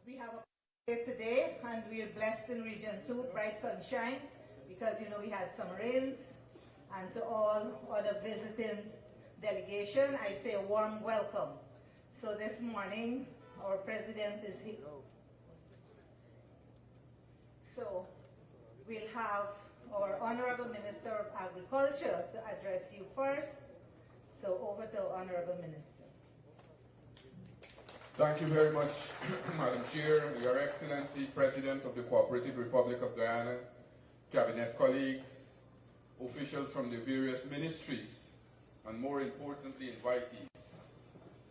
We have a day today, and we're blessed in Region 2, bright sunshine, because we had some rains. And to all other visiting delegation, I say a warm welcome. So this morning, our president is here. So we'll have our Honorable Minister of Agriculture to address you first. So over to Honorable Minister. Thank you very much, Madam Chair, Your Excellency, President of the Cooperative Republic of Guyana, Cabinet colleagues, officials from the various ministries, and more importantly, invitees.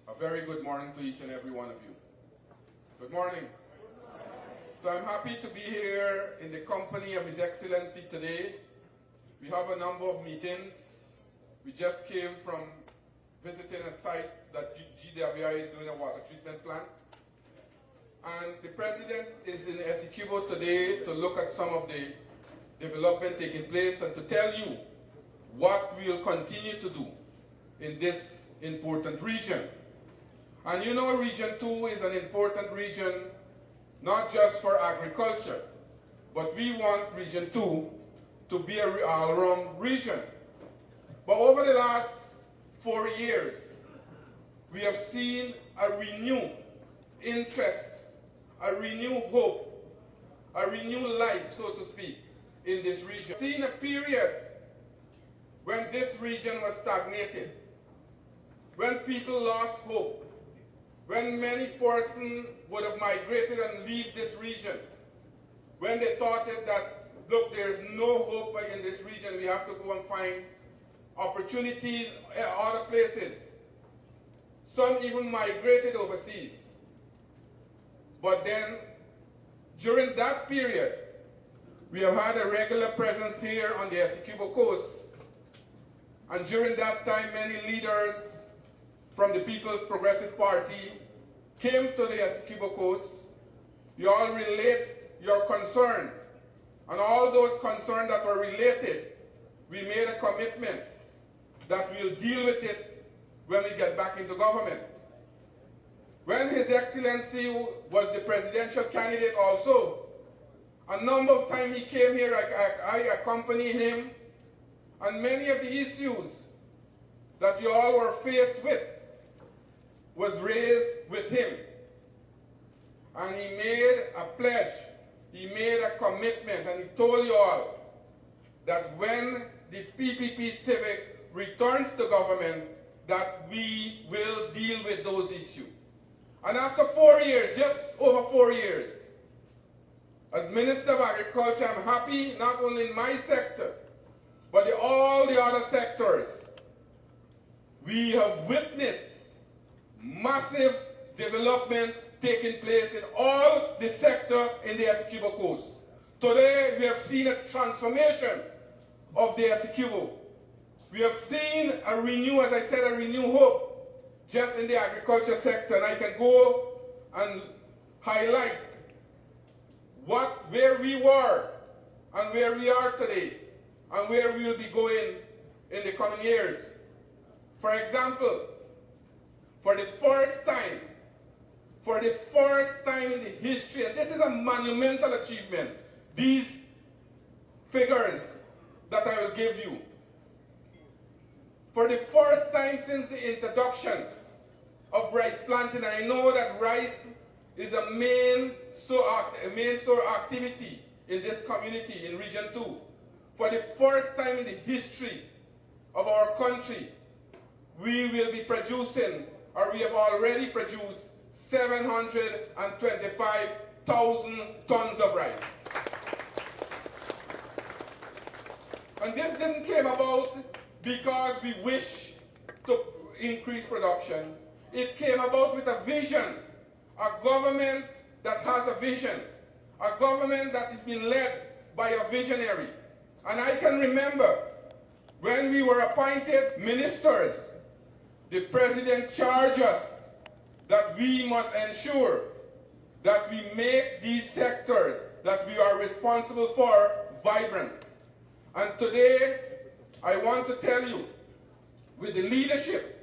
A very good morning to each and every one of you. Good morning. So I'm happy to be here in the company of His Excellency today. We have a number of meetings. We just came from visiting a site that GWI is doing a water treatment plant. And the President is in Essequibo today to look at some of the development taking place and to tell you what we will continue to do in this important region. And Region 2 is an important region, not just for agriculture, but we want Region 2 to be an all-round region. But over the last 4 years, we have seen a renewed interest, a renewed hope, a renewed life, so to speak, in this region. We've seen a period when this region was stagnated, when people lost hope, when many persons would have migrated and leave this region, when they thought that, look, there's no hope in this region, we have to go and find opportunities in other places. Some even migrated overseas. But then, during that period, we have had a regular presence here on the Essequibo coast. And during that time, many leaders from the People's Progressive Party came to the Essequibo coast. You all relate your concern. And all those concerns that were related, we made a commitment that we'll deal with it when we get back into government. When His Excellency was the presidential candidate also, a number of times he came here, I accompanied him, and many of the issues that you all were faced with was raised with him. And he made a pledge, he made a commitment, and he told you all that when the PPP Civic returns to government, that we will deal with those issues. And after 4 years, just over 4 years, as Minister of Agriculture, I'm happy not only in my sector, but in all the other sectors. We have witnessed massive development taking place in all the sector in the Essequibo coast. Today, we have seen a transformation of the Essequibo. We have seen a as I said, a renewed hope just in the agriculture sector. And I can go and highlight where we were and where we are today and where we will be going in the coming years. For example, for the first time in the history, and this is a monumental achievement, these figures that I will give you. For the first time since the introduction of rice planting, and I know that rice is a main source activity in this community in Region 2. For the first time in the history of our country, we will be producing, or we have already produced, 725,000 tons of rice. And this didn't come about because we wish to increase production. It came about with a vision, a government that has a vision, a government that is being led by a visionary. And I can remember when we were appointed ministers, the President charged us that we must ensure that we make these sectors that we are responsible for vibrant. And today, I want to tell you, with the leadership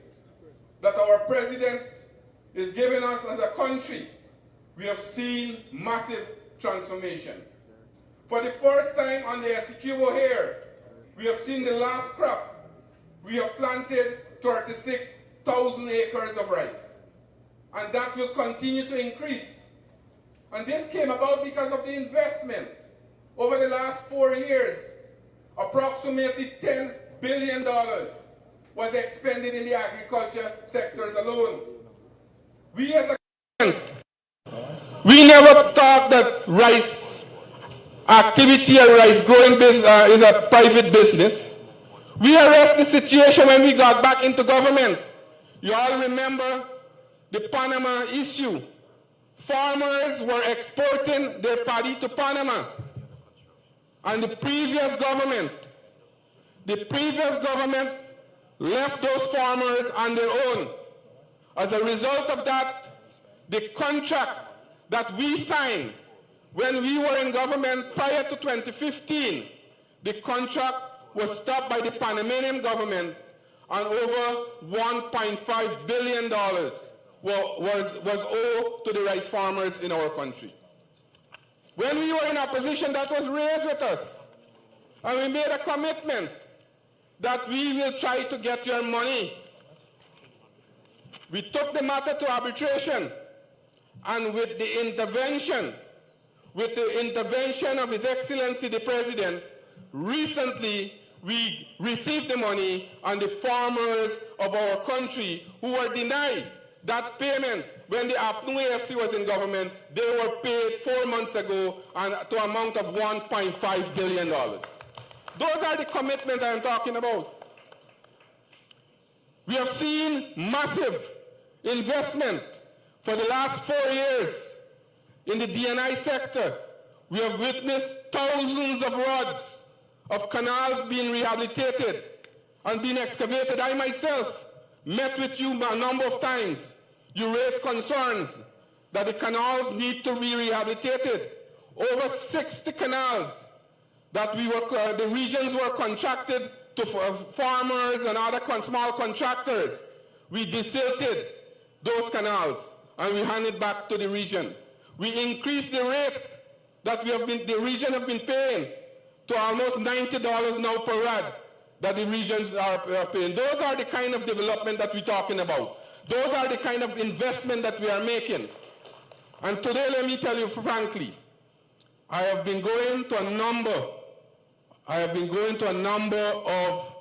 that our President is giving us as a country, we have seen massive transformation. For the first time on the Essequibo here, we have seen the last crop. We have planted 36,000 acres of rice. And that will continue to increase. And this came about because of the investment. Over the last 4 years, approximately $10 billion was expended in the agriculture sectors alone. We as a government, we never thought that rice activity or rice growing business is a private business. We arrested the situation when we got back into government. You all remember the Panama issue. Farmers were exporting their paddy to Panama. And the previous government left those farmers on their own. As a result of that, the contract that we signed when we were in government prior to 2015, the contract was stopped by the Panamanian government, and over $1.5 billion was owed to the rice farmers in our country. When we were in opposition, that was raised with us. And we made a commitment that we will try to get your money. We took the matter to arbitration, and with the intervention of His Excellency the President, recently we received the money, and the farmers of our country who were denied that payment when the APNU AFC was in government, they were paid 4 months ago and to an amount of $1.5 billion. Those are the commitments I'm talking about. We have seen massive investment for the last 4 years in the D&I sector. We have witnessed thousands of rods of canals being rehabilitated and being excavated. I myself met with you a number of times. You raised concerns that the canals need to be rehabilitated. Over 60 canals that the regions were contracted to farmers and other small contractors. We desilted those canals and we handed back to the region. We increased the rate that the region have been paying to almost $90 now per rod that the regions are paying. Those are the kind of development that we're talking about. Those are the kind of investment that we are making. And today, let me tell you frankly, I have been going to a number of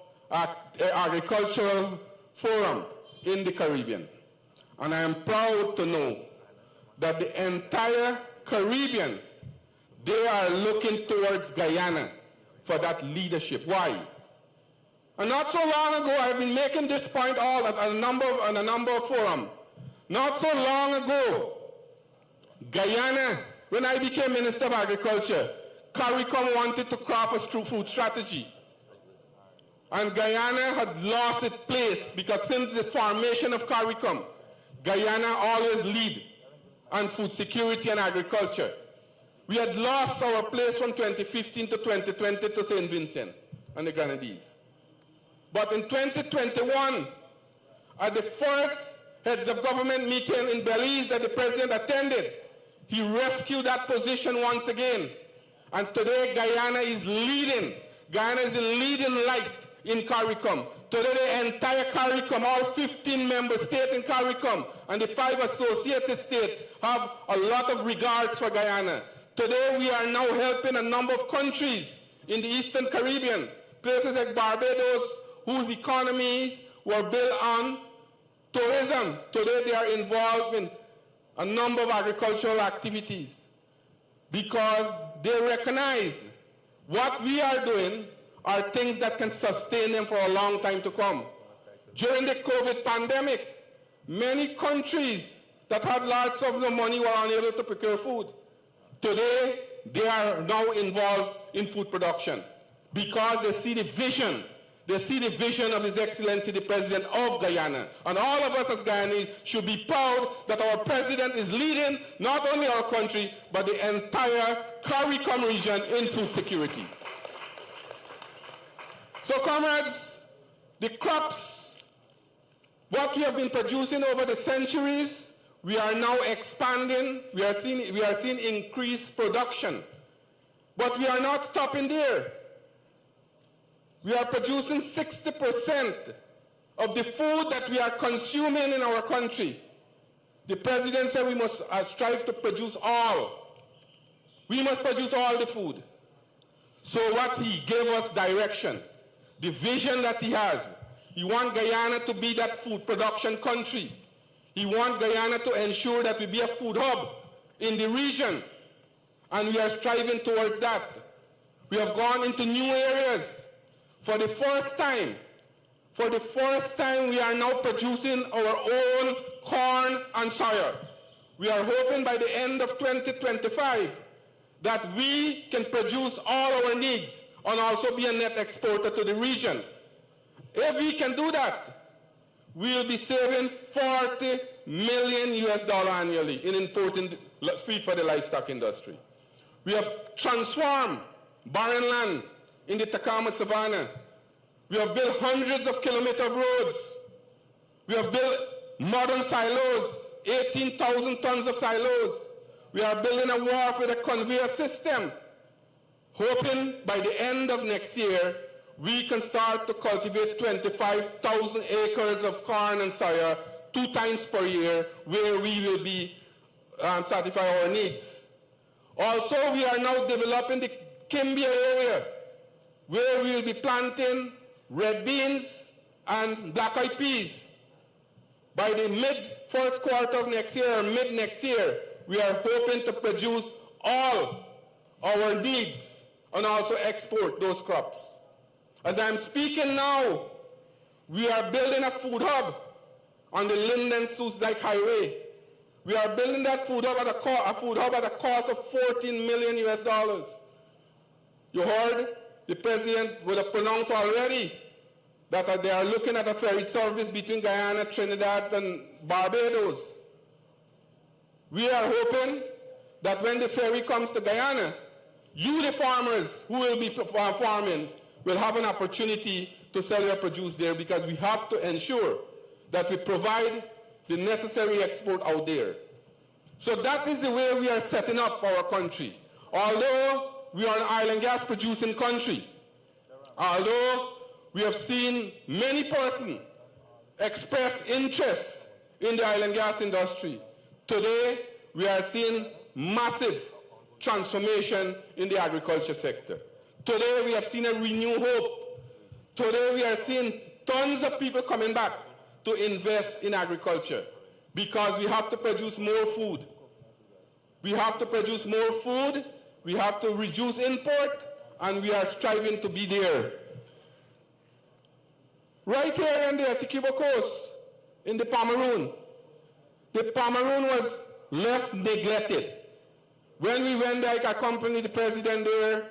agricultural forums in the Caribbean. And I am proud to know that the entire Caribbean, they are looking towards Guyana for that leadership. Why? And not so long ago, I've been making this point on a number of forums. Not so long ago, Guyana, when I became Minister of Agriculture, CARICOM wanted to craft a food strategy. And Guyana had lost its place because since the formation of CARICOM, Guyana always lead on food security and agriculture. We had lost our place from 2015 to 2020 to St. Vincent and the Grenadines. But in 2021, at the first heads of government meeting in Belize that the president attended, he rescued that position once again. And today Guyana is leading. Guyana is the leading light in CARICOM. Today the entire CARICOM, all 15 member states in CARICOM and the 5 associated states have a lot of regards for Guyana. Today we are now helping a number of countries in the Eastern Caribbean, places like Barbados, whose economies were built on tourism. Today they are involved in a number of agricultural activities because they recognize what we are doing are things that can sustain them for a long time to come. During the COVID pandemic, many countries that had large sums of money were unable to procure food. Today, they are now involved in food production because they see the vision. They see the vision of His Excellency, the President of Guyana. And all of us as Guyanese should be proud that our President is leading not only our country, but the entire CARICOM region in food security. So comrades, the crops, what we have been producing over the centuries, We are now expanding. We are seeing increased production. But we are not stopping there. We are producing 60% of the food that we are consuming in our country. The president said we must strive to produce all. We must produce all the food. So what he gave us direction, the vision that he has. He wants Guyana to be that food production country. He wants Guyana to ensure that we be a food hub in the region. And we are striving towards that. We have gone into new areas. For the first time, we are now producing our own corn and soya. We are hoping by the end of 2025 that we can produce all our needs and also be a net exporter to the region. If we can do that, we will be saving $40 million annually in importing feed for the livestock industry. We have transformed barren land in the Tacoma Savannah. We have built hundreds of kilometers of roads. We have built modern silos, 18,000 tons of silos. We are building a wharf with a conveyor system, hoping by the end of next year, we can start to cultivate 25,000 acres of corn and soya 2 times per year, where we will be satisfy our needs. Also, we are now developing the Kimbia area, where we will be planting red beans and black-eyed peas. By the mid-first quarter of next year or mid-next year, we are hoping to produce all our needs and also export those crops. As I'm speaking now, we are building a food hub on the Linden-Soos-Dyke Highway. We are building that food hub at a cost of $14 million. You heard the president would have pronounced already that they are looking at a ferry service between Guyana, Trinidad, and Barbados. We are hoping that when the ferry comes to Guyana, you, the farmers who will be farming, will have an opportunity to sell your produce there, because we have to ensure that we provide the necessary export out there. So that is the way we are setting up our country. Although we are an oil and gas producing country, although we have seen many persons express interest in the oil and gas industry, today we are seeing massive transformation in the agriculture sector. Today we have seen a renewed hope. Today we are seeing tons of people coming back to invest in agriculture, because we have to produce more food. We have to produce more food, we have to reduce import, and we are striving to be there. Right here in the Essequibo Coast, in the Pomeroon was left neglected. When we went there, I accompanied the president there,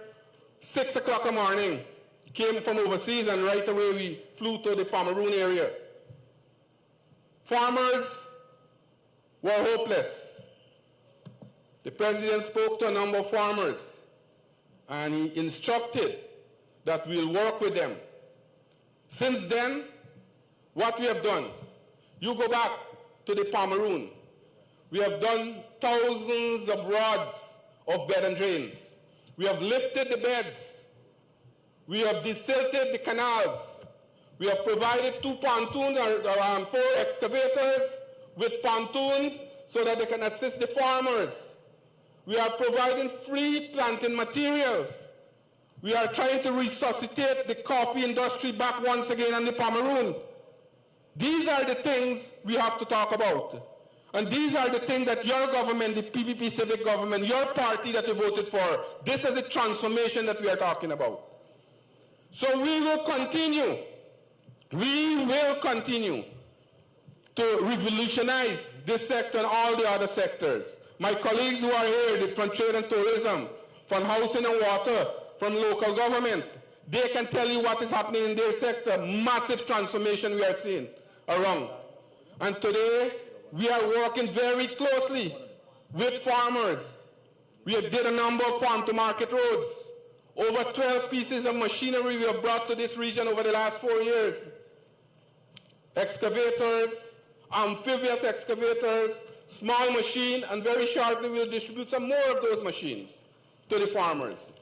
6 o'clock in the morning. He came from overseas, and right away we flew to the Pomeroon area. Farmers were hopeless. The president spoke to a number of farmers, and he instructed that we'll work with them. Since then, what we have done, you go back to the Pomeroon, we have done thousands of rods of bed and drains. We have lifted the beds. We have desilted the canals. We have provided 2 pontoons or 4 excavators with pontoons so that they can assist the farmers. We are providing free planting materials. We are trying to resuscitate the coffee industry back once again on the Pomeroon. These are the things we have to talk about. And these are the things that your government, the PPP civic government, your party that you voted for, this is the transformation that we are talking about. So we will continue to revolutionize this sector and all the other sectors. My colleagues who are here, from trade and tourism, from housing and water, from local government, they can tell you what is happening in their sector. Massive transformation we are seeing around. And today, we are working very closely with farmers. We did a number of farm-to-market roads. Over 12 pieces of machinery we have brought to this region over the last 4 years. Excavators amphibious excavators, small machine, and very shortly we'll distribute some more of those machines to the farmers.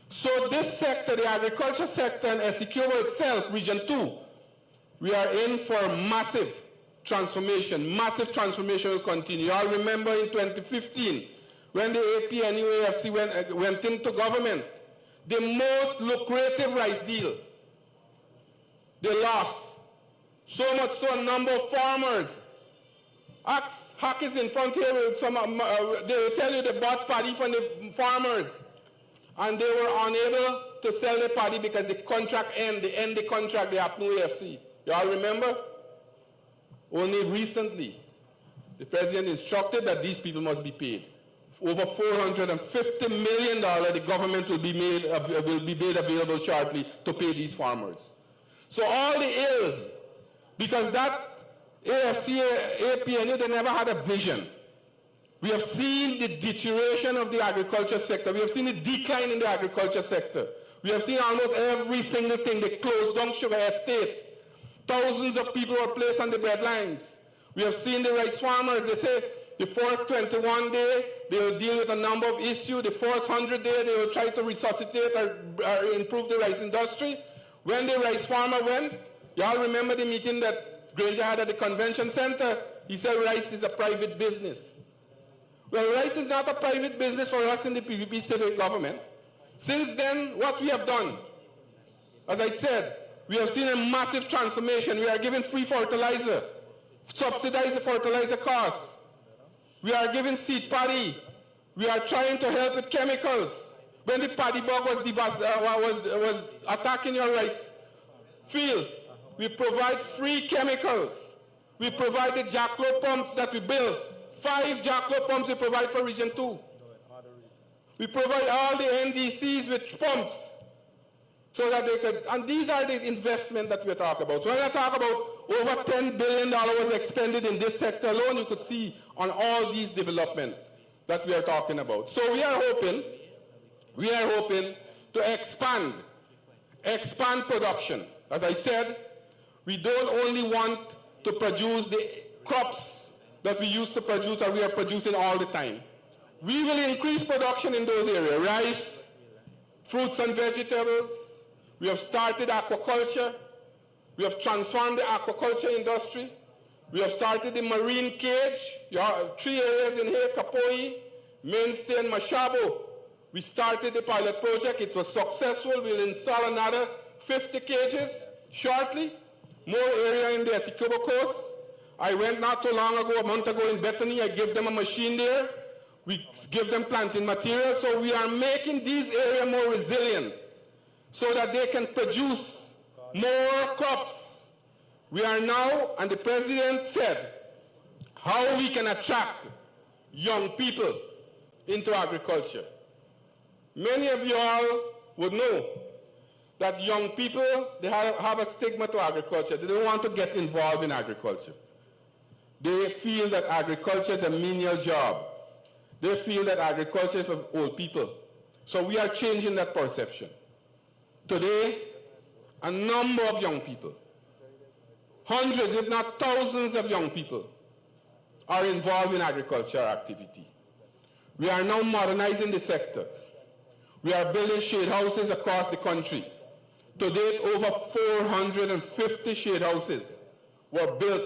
So this sector, the agriculture sector and Essequibo itself, Region 2, we are in for massive transformation. Massive transformation will continue. You all remember in 2015, when the AP and UAFC went into government, the most lucrative rice deal, they lost. So much so a number of farmers, Hack is in front here, they will tell you they bought paddy from the farmers, and they were unable to sell the paddy because the contract they end the contract, they have no AFC. You all remember? Only recently, the president instructed that these people must be paid. Over $450 million the government will be made available shortly to pay these farmers. So all the ills, because that AFC, APNU, they never had a vision. We have seen the deterioration of the agriculture sector. We have seen the decline in the agriculture sector. We have seen almost every single thing. They closed down sugar estate. Thousands of people were placed on the breadlines. We have seen the rice farmers. They say the first 21 days, they will deal with a number of issues. The first 100 days, they will try to resuscitate or improve the rice industry. When the rice farmer went, y'all remember the meeting that Granger had at the convention center? He said rice is a private business. Well, rice is not a private business for us in the PPP civil government. Since then, what we have done, as I said, we have seen a massive transformation. We are giving free fertilizer, subsidize the fertilizer costs. We are giving seed paddy. We are trying to help with chemicals. When the paddy bug was attacking your rice field, we provide free chemicals. We provide the jackalope pumps that we build. 5 jackalope pumps we provide for Region 2. We provide all the NDCs with pumps so that they could, and these are the investment that we're talking about. So when I talk about over $10 billion was expended in this sector alone, you could see on all these development that we are talking about. So we are hoping to expand production. As I said, we don't only want to produce the crops that we used to produce or we are producing all the time. We will increase production in those areas, rice, fruits and vegetables. We have started aquaculture. We have transformed the aquaculture industry. We have started the marine cage. You have 3 areas in here, Kapoi, Mainstay, and Mashabo. We started the pilot project. It was successful. We'll install another 50 cages shortly. More area in the Essequibo coast. I went not too long ago, a month ago in Bethany. I gave them a machine there. We give them planting material. So we are making these areas more resilient so that they can produce more crops. We are now, and the president said, how we can attract young people into agriculture. Many of you all would know that young people, they have a stigma to agriculture. They don't want to get involved in agriculture. They feel that agriculture is a menial job. They feel that agriculture is for old people. So we are changing that perception. Today, a number of young people, hundreds if not thousands of young people are involved in agricultural activity. We are now modernizing the sector. We are building shade houses across the country. To date, over 450 shade houses were built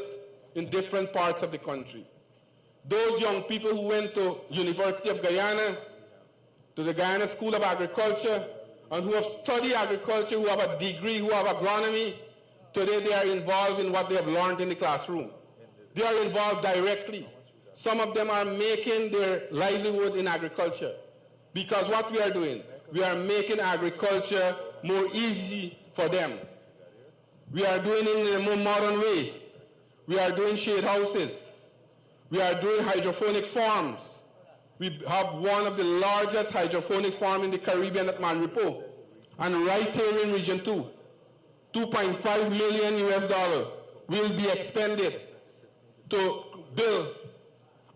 in different parts of the country. Those young people who went to University of Guyana, to the Guyana School of Agriculture, and who have studied agriculture, who have a degree, who have agronomy, today they are involved in what they have learned in the classroom. They are involved directly. Some of them are making their livelihood in agriculture. Because what we are doing, we are making agriculture more easy for them. We are doing it in a more modern way. We are doing shade houses. We are doing hydroponics farms. We have one of the largest hydroponics farms in the Caribbean at Manripo. And right here in Region 2, $2.5 million will be expended to build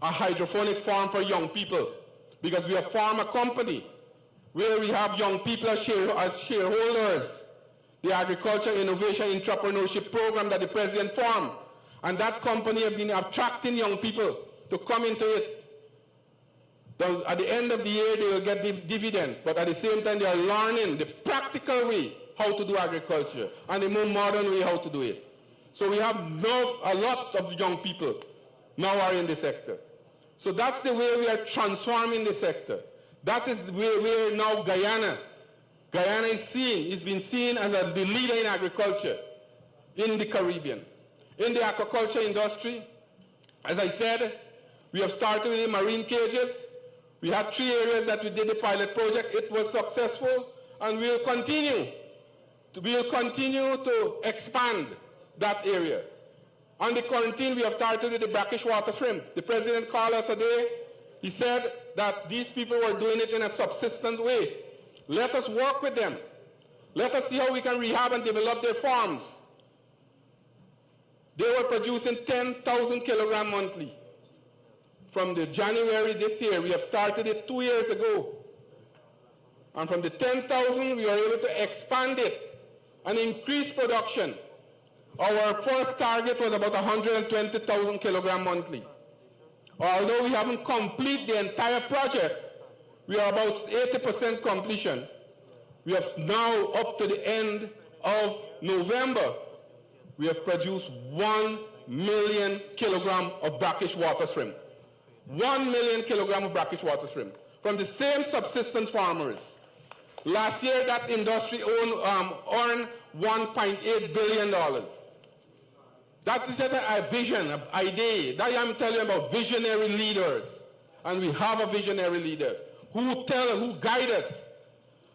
a hydroponic farm for young people. Because we have formed a company where we have young people as shareholders. The Agriculture Innovation Entrepreneurship Program that the President formed. And that company has been attracting young people to come into it. At the end of the year, they will get dividend, but at the same time, they are learning the practical way how to do agriculture and the more modern way how to do it. So we have a lot of young people now are in the sector. So that's the way we are transforming the sector. That is where now Guyana is being seen as the leader in agriculture in the Caribbean. In the aquaculture industry, as I said, we have started with the marine cages. We had 3 areas that we did the pilot project. It was successful, and we'll continue to expand that area. On the quarantine, we have started with the brackish water shrimp. The president called us today. He said that these people were doing it in a subsistent way. Let us work with them. Let us see how we can rehab and develop their farms. They were producing 10,000 kilograms monthly. From the January this year, we have started it 2 years ago. And from the 10,000, we were able to expand it and increase production. Our first target was about 120,000 kilograms monthly. Although we haven't completed the entire project, we are about 80% completion. We have now, up to the end of November, we have produced 1 million kilograms of brackish water shrimp. 1 million kilograms of brackish water shrimp from the same subsistence farmers. Last year, that industry earned $1.8 billion. That is a vision, an idea. That I'm telling you about visionary leaders. And we have a visionary leader who guide us.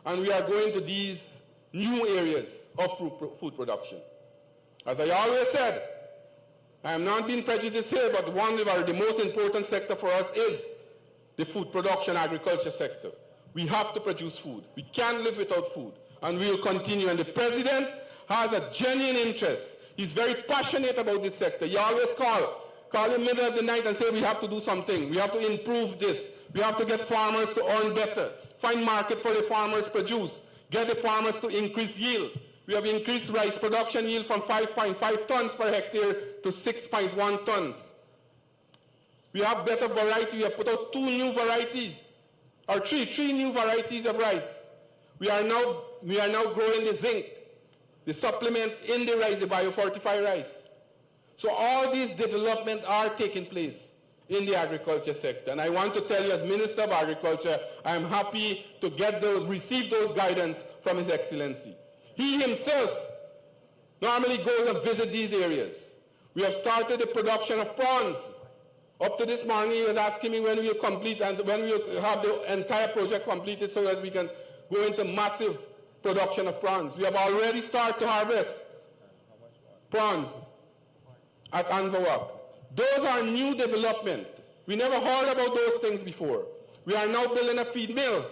And we are going to these new areas of food production. As I always said, I am not being prejudiced here, but one of the most important sector for us is the food production agriculture sector. We have to produce food. We can't live without food. And we will continue. And the president has a genuine interest. He's very passionate about this sector. He always call in the middle of the night and say, we have to do something. We have to improve this. We have to get farmers to earn better. Find market for the farmers' produce. Get the farmers to increase yield. We have increased rice production yield from 5.5 tons per hectare to 6.1 tons. We have better variety. We have put out 2 new varieties, or three new varieties of rice. We are now growing the zinc, the supplement in the rice, the biofortified rice. So all these developments are taking place in the agriculture sector. And I want to tell you, as Minister of Agriculture, I am happy to receive those guidance from His Excellency. He himself normally goes and visits these areas. We have started the production of prawns. Up to this morning, he was asking me when we will complete and when we will have the entire project completed so that we can go into massive production of prawns. We have already started to harvest prawns at Anvawak. Those are new development. We never heard about those things before. We are now building a feed mill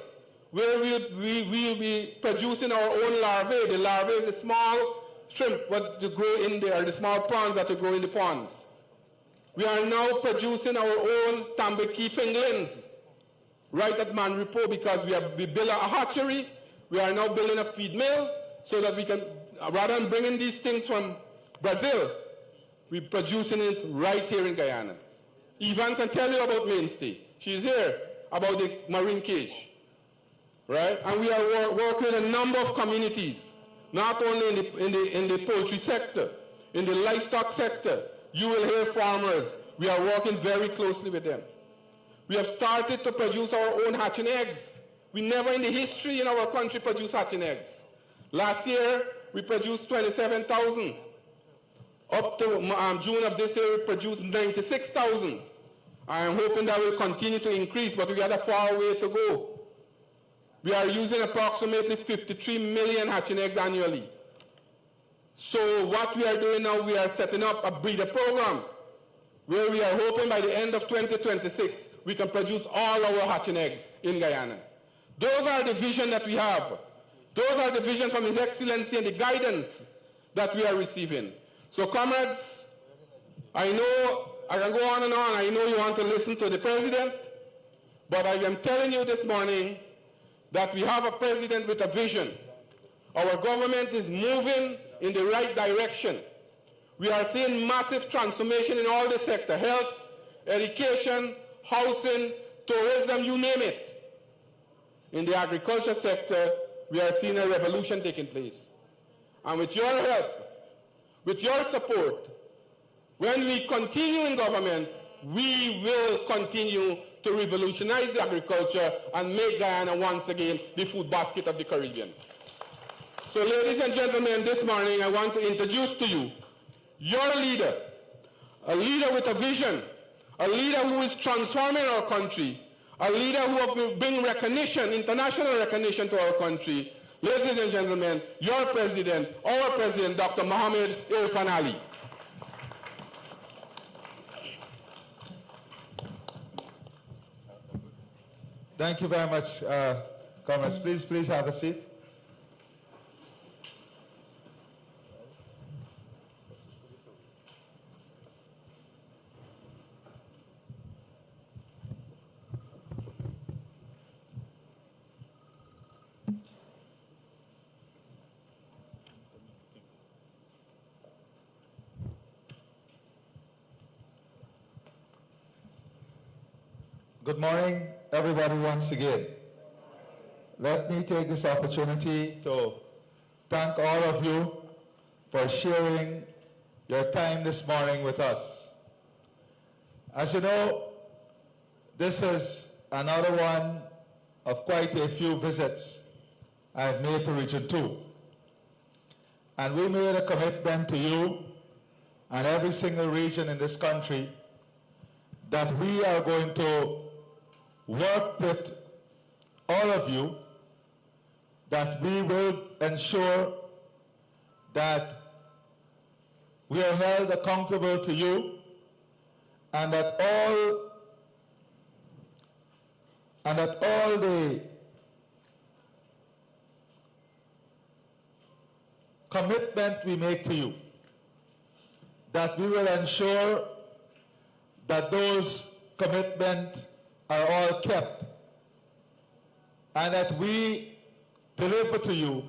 where we will be producing our own larvae. The larvae is the small shrimp what you grow in there, the small prawns that you grow in the ponds. We are now producing our own tambaki fingerlings right at Manripo because we built a hatchery. We are now building a feed mill so that we can, rather than bringing these things from Brazil, we're producing it right here in Guyana. Yvonne can tell you about Mainstay. She's here about the marine cage. Right? And we are working with a number of communities, not only in the poultry sector, in the livestock sector. You will hear farmers. We are working very closely with them. We have started to produce our own hatching eggs. We never in the history in our country produced hatching eggs. Last year, we produced 27,000. Up to June of this year, we produced 96,000. I am hoping that will continue to increase, but we have a far way to go. We are using approximately 53 million hatching eggs annually. So what we are doing now, we are setting up a breeder program where we are hoping by the end of 2026, we can produce all our hatching eggs in Guyana. Those are the vision that we have. Those are the vision from His Excellency and the guidance that we are receiving. So comrades, I know I can go on and on. I know you want to listen to the president, but I am telling you this morning that we have a president with a vision. Our government is moving in the right direction. We are seeing massive transformation in all the sectors: health, education, housing, tourism, you name it. In the agriculture sector, we are seeing a revolution taking place. And with your help, with your support, when we continue in government, we will continue to revolutionize the agriculture and make Guyana once again the food basket of the Caribbean. So ladies and gentlemen, this morning I want to introduce to you your leader, a leader with a vision, a leader who is transforming our country, a leader who will bring recognition, international recognition to our country. Ladies and gentlemen, your president, our president, Dr. Mohamed Irfan Ali. Thank you very much, comrades. Please have a seat. Good morning, everybody, once again. Let me take this opportunity to thank all of you for sharing your time this morning with us. As you know, this is another one of quite a few visits I've made to Region 2. And we made a commitment to you and every single region in this country that we are going to work with all of you, that we will ensure that we are held accountable to you, and that all the commitment we make to you, that we will ensure that those commitments are all kept, and that we deliver to you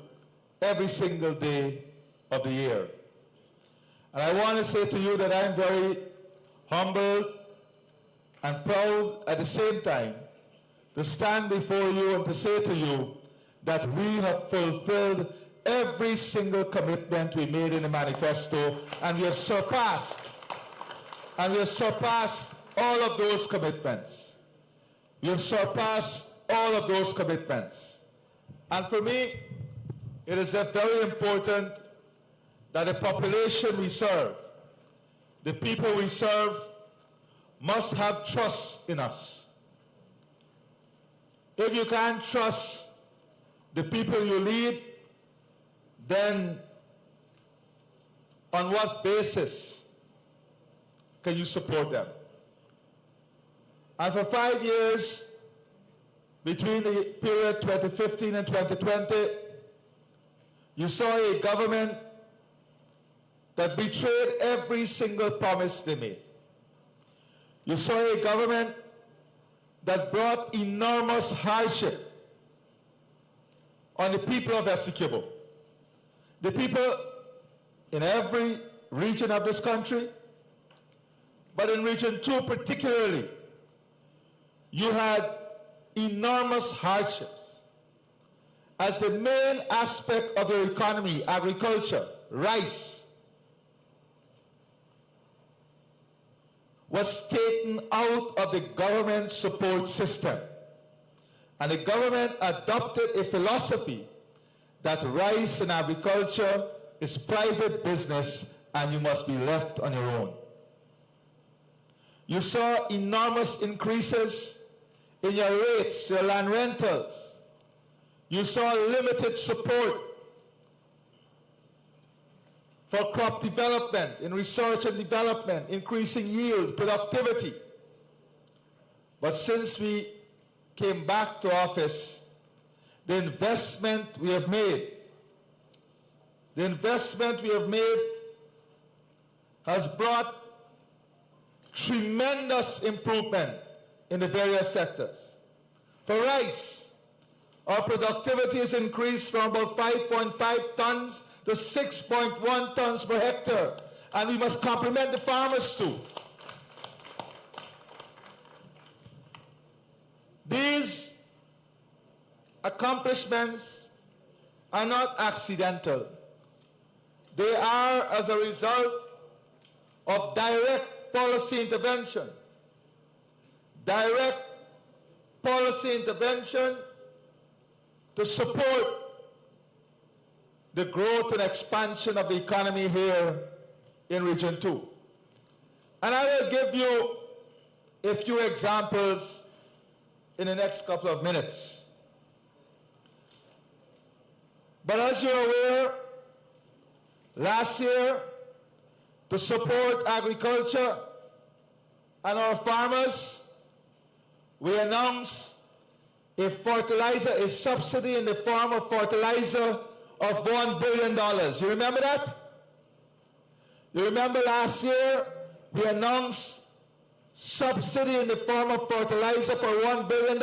every single day of the year. And I want to say to you that I'm very humbled and proud at the same time to stand before you and to say to you that we have fulfilled every single commitment we made in the manifesto, and we have surpassed all of those commitments. We have surpassed all of those commitments. And for me, it is very important that the population we serve, the people we serve, must have trust in us. If you can't trust the people you lead, then on what basis can you support them? And for 5 years, between the period 2015 and 2020, you saw a government that betrayed every single promise they made. You saw a government that brought enormous hardship on the people of Essequibo. The people in every region of this country, but in Region 2 particularly, you had enormous hardships. As the main aspect of your economy, agriculture, rice, was taken out of the government support system. And the government adopted a philosophy that rice and agriculture is private business and you must be left on your own. You saw enormous increases in your rates, your land rentals. You saw limited support for crop development, in research and development, increasing yield, productivity. But since we came back to office, the investment we have made has brought tremendous improvement in the various sectors. For rice, our productivity has increased from about 5.5 tons to 6.1 tons per hectare. and we must compliment the farmers too. These accomplishments are not accidental. They are as a result of direct policy intervention. Direct policy intervention to support the growth and expansion of the economy here in Region 2. And I will give you a few examples in the next couple of minutes. But as you're aware, last year, to support agriculture and our farmers, we announced a subsidy in the form of fertilizer of $1 billion. You remember that? You remember last year, we announced subsidy in the form of fertilizer for $1 billion?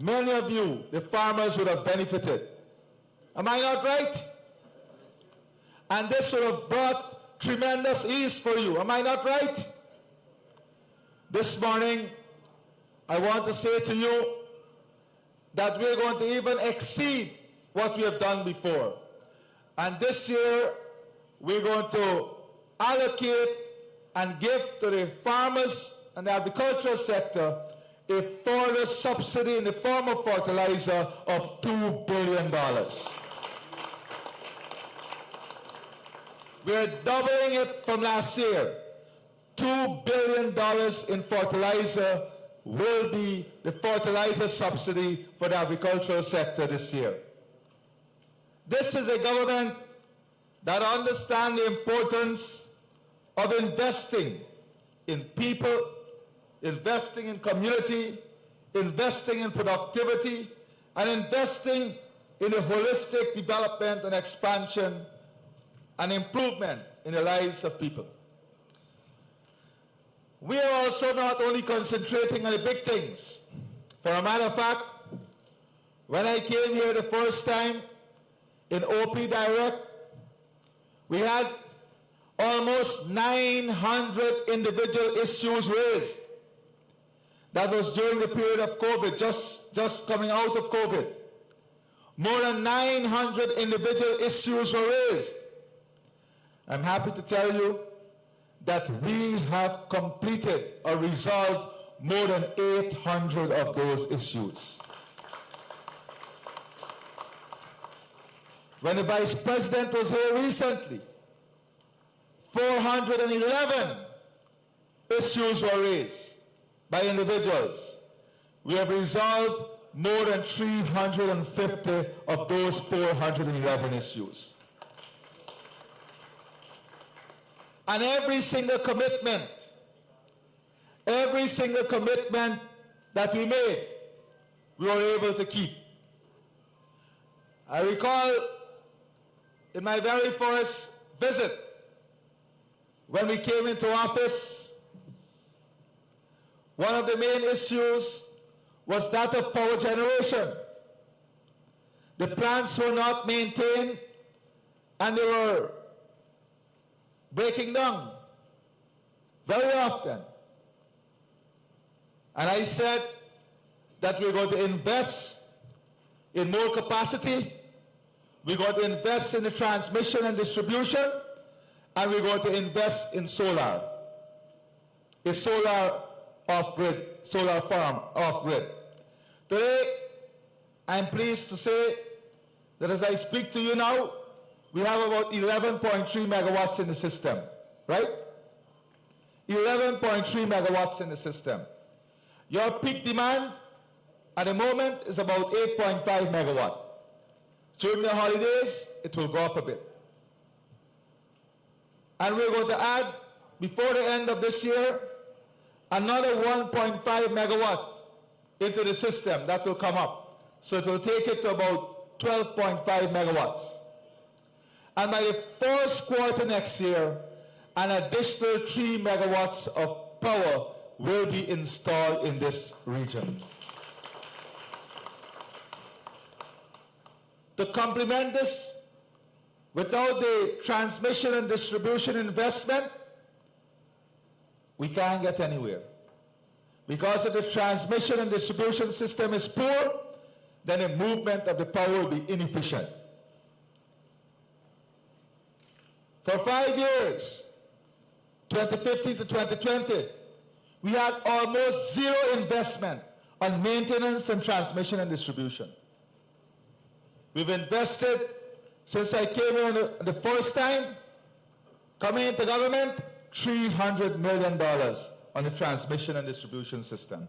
Many of you, the farmers, would have benefited. Am I not right? And this would have brought tremendous ease for you. Am I not right? This morning, I want to say to you that we're going to even exceed what we have done before. And this year, we're going to allocate and give to the farmers and the agricultural sector a further subsidy in the form of fertilizer of $2 billion. We're doubling it from last year. $2 billion in fertilizer will be the fertilizer subsidy for the agricultural sector this year. This is a government that understands the importance of investing in people, investing in community, investing in productivity, and investing in the holistic development and expansion and improvement in the lives of people. We are also not only concentrating on the big things. For a matter of fact, when I came here the first time in OP Direct, we had almost 900 individual issues raised. That was during the period of COVID, just coming out of COVID. More than 900 individual issues were raised. I'm happy to tell you that we have completed or resolved more than 800 of those issues. When the Vice President was here recently, 411 issues were raised by individuals. We have resolved more than 350 of those 411 issues. And every single commitment that we made, we were able to keep. I recall in my very first visit, when we came into office, one of the main issues was that of power generation. The plants were not maintained and they were breaking down very often. And I said that we're going to invest in more capacity, we're going to invest in the transmission and distribution, and we're going to invest in solar. A solar off-grid, solar farm off-grid. Today, I'm pleased to say that as I speak to you now, we have about 11.3 megawatts in the system, right? 11.3 megawatts in the system. Your peak demand at the moment is about 8.5 megawatt. During the holidays, it will go up a bit. And we're going to add, before the end of this year, another 1.5 megawatt into the system that will come up. So it will take it to about 12.5 megawatts. And by the first quarter next year, an additional 3 megawatts of power will be installed in this region. To complement this, Without the transmission and distribution investment, we can't get anywhere. Because if the transmission and distribution system is poor, then the movement of the power will be inefficient. For 5 years, 2015 to 2020, we had almost zero investment on maintenance and transmission and distribution. We've invested, since I came here the first time, coming into government, $300 million on the transmission and distribution system.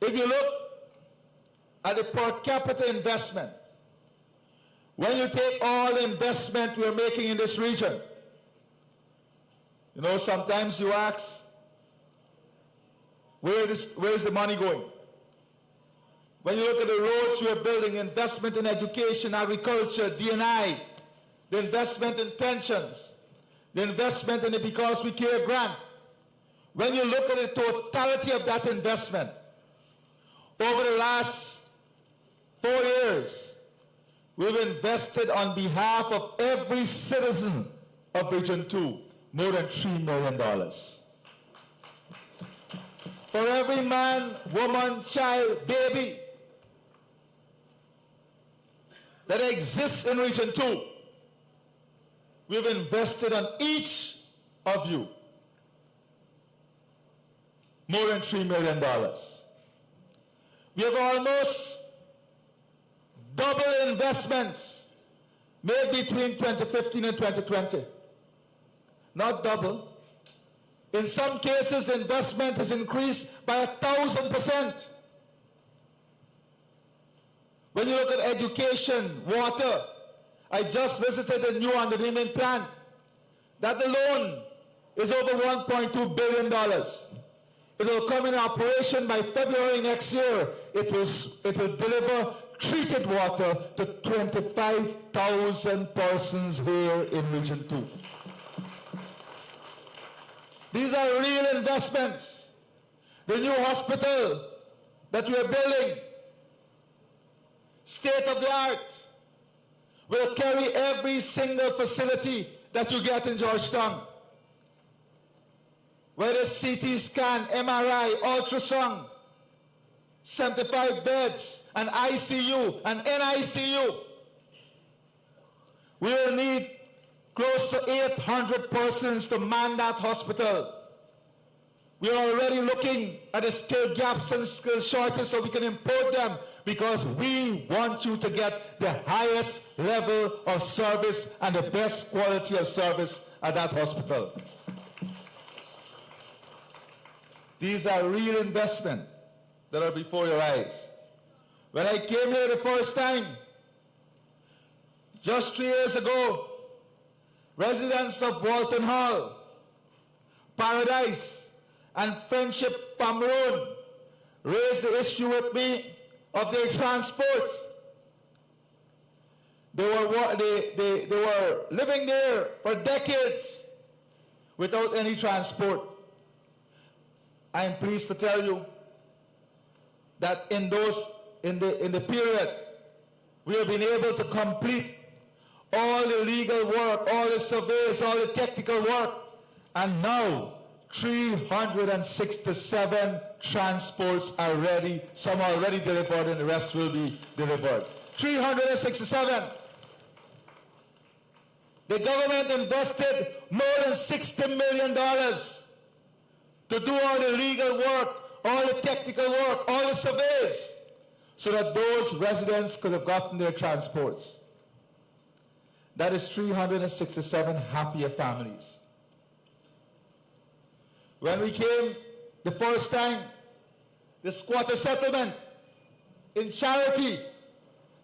If you look at the per capita investment, when you take all the investment we are making in this region, you know, sometimes you ask, where is the money going? When you look at the roads we are building, investment in education, agriculture, D&I, the investment in pensions, the investment in the Because We Care grant, when you look at the totality of that investment, over the last 4 years, we've invested on behalf of every citizen of Region 2 more than $3 million. For every man, woman, child, baby that exists in Region 2, we've invested on each of you more than $3 million. We have almost double investments made between 2015 and 2020. Not double. In some cases, the investment has increased by 1,000%. When you look at education, water, I just visited the new Modernizing plant. That alone is over $1.2 billion. It will come in operation by February next year. It will deliver treated water to 25,000 persons here in Region 2. These are real investments. The new hospital that we are building, state of the art, will carry every single facility that you get in Georgetown. Whether it's CT scan, MRI, ultrasound, 75 beds, an ICU, an NICU. We will need close to 800 persons to man that hospital. We are already looking at the skill gaps and skill shortage so we can import them, because we want you to get the highest level of service and the best quality of service at that hospital. These are real investments that are before your eyes. When I came here the first time, just 3 years ago, residents of Walton Hall, Paradise, and Friendship Pomeroon raised the issue with me of their transport. They were living there for decades without any transport. I am pleased to tell you that in the period, we have been able to complete all the legal work, all the surveys, all the technical work, and now 367 transports are ready. Some are already delivered and the rest will be delivered. 367. The government invested more than $60 million to do all the legal work, all the technical work, all the surveys, so that those residents could have gotten their transports. That is 367 happier families. When we came the first time, the squatter settlement in Charity